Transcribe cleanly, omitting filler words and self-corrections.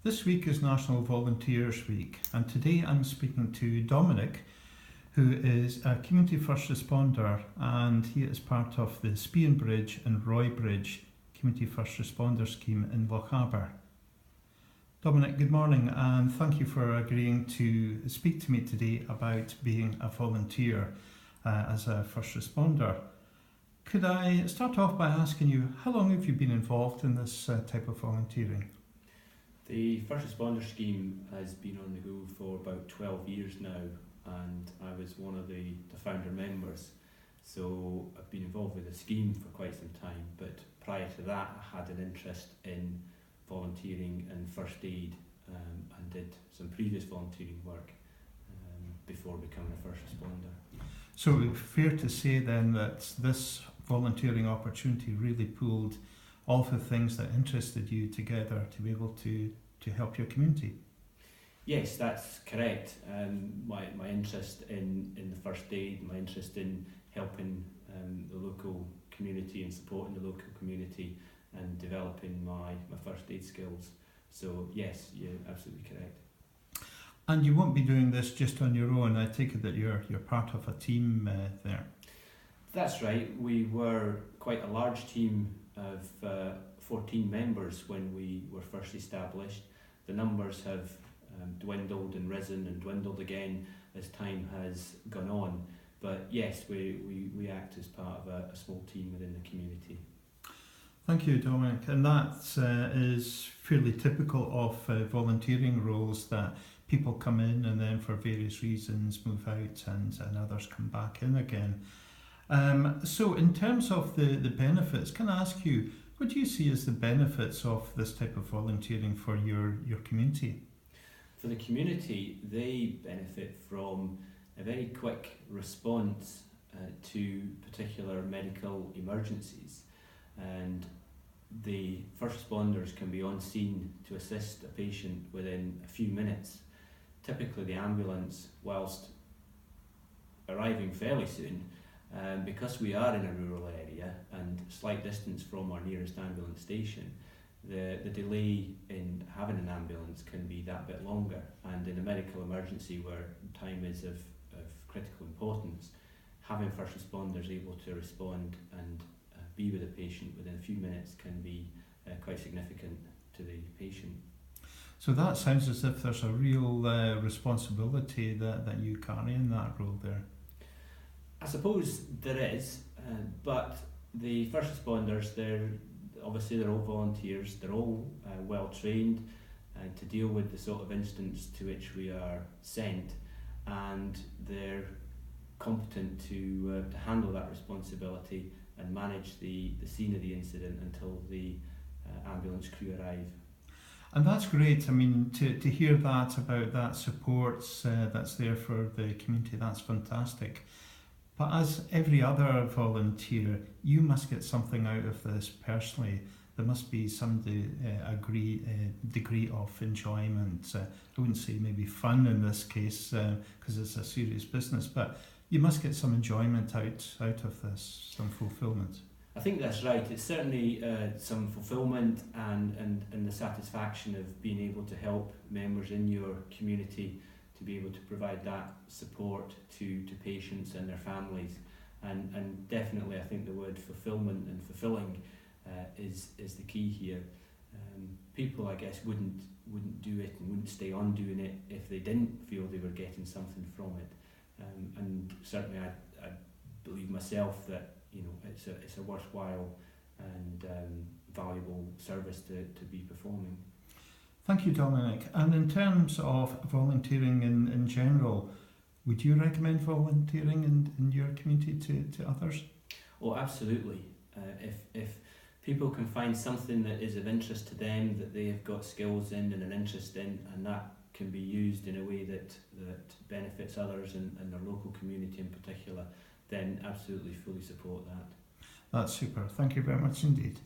This week is National Volunteers Week, and today I'm speaking to Dominic, who is a community first responder, and he is part of the Spian Bridge and Roy Bridge Community First Responder Scheme in Lochaber. Dominic, good morning, and thank you for agreeing to speak to me today about being a volunteer as a first responder. Could I start off by asking you, how long have you been involved in this type of volunteering? The First Responder Scheme has been on the go for about 12 years now, and I was one of the founder members. So I've been involved with the scheme for quite some time, but prior to that I had an interest in volunteering and first aid, and did some previous volunteering work before becoming a first responder. So fair to say then that this volunteering opportunity really pulled all the things that interested you together to be able to help your community? Yes, that's correct. My interest in the first aid, my interest in helping the local community and supporting the local community and developing my first aid skills. So yes, you're absolutely correct. And you won't be doing this just on your own. I take it that you're part of a team there. That's right. We were quite a large team of 14 members when we were first established. The numbers have dwindled and risen and dwindled again as time has gone on. But yes, we act as part of a small team within the community. Thank you, Dominic. And that is fairly typical of volunteering roles, that people come in and then for various reasons move out and others come back in again. So in terms of the benefits, can I ask you, what do you see as the benefits of this type of volunteering for your community? For the community, they benefit from a very quick response to particular medical emergencies, and the first responders can be on scene to assist a patient within a few minutes. Typically the ambulance, whilst arriving fairly soon, because we are in a rural area and slight distance from our nearest ambulance station, the delay in having an ambulance can be that bit longer, and in a medical emergency where time is of critical importance, having first responders able to respond and be with the patient within a few minutes can be quite significant to the patient. So that sounds as if there's a real responsibility that you carry in that role there. I suppose there is, but the first responders, they're all volunteers, they're all well trained to deal with the sort of instance to which we are sent, and they're competent to handle that responsibility and manage the scene of the incident until the ambulance crew arrive. And that's great. I mean, to hear that about that support that's there for the community, that's fantastic. But as every other volunteer, you must get something out of this personally. There must be some degree of enjoyment. I wouldn't say maybe fun in this case, because it's a serious business, but you must get some enjoyment out of this, some fulfilment. I think that's right. It's certainly some fulfilment and the satisfaction of being able to help members in your community to be able to provide that support to patients and their families, and definitely I think the word fulfilment and fulfilling is the key here. People, I guess, wouldn't do it and wouldn't stay on doing it if they didn't feel they were getting something from it, and certainly I believe myself that it's a worthwhile and valuable service to be performing. Thank you, Dominic. And in terms of volunteering in general, would you recommend volunteering in your community to others? Oh, absolutely. If people can find something that is of interest to them, that they have got skills in and an interest in, and that can be used in a way that benefits others and their local community in particular, then absolutely fully support that. That's super. Thank you very much indeed.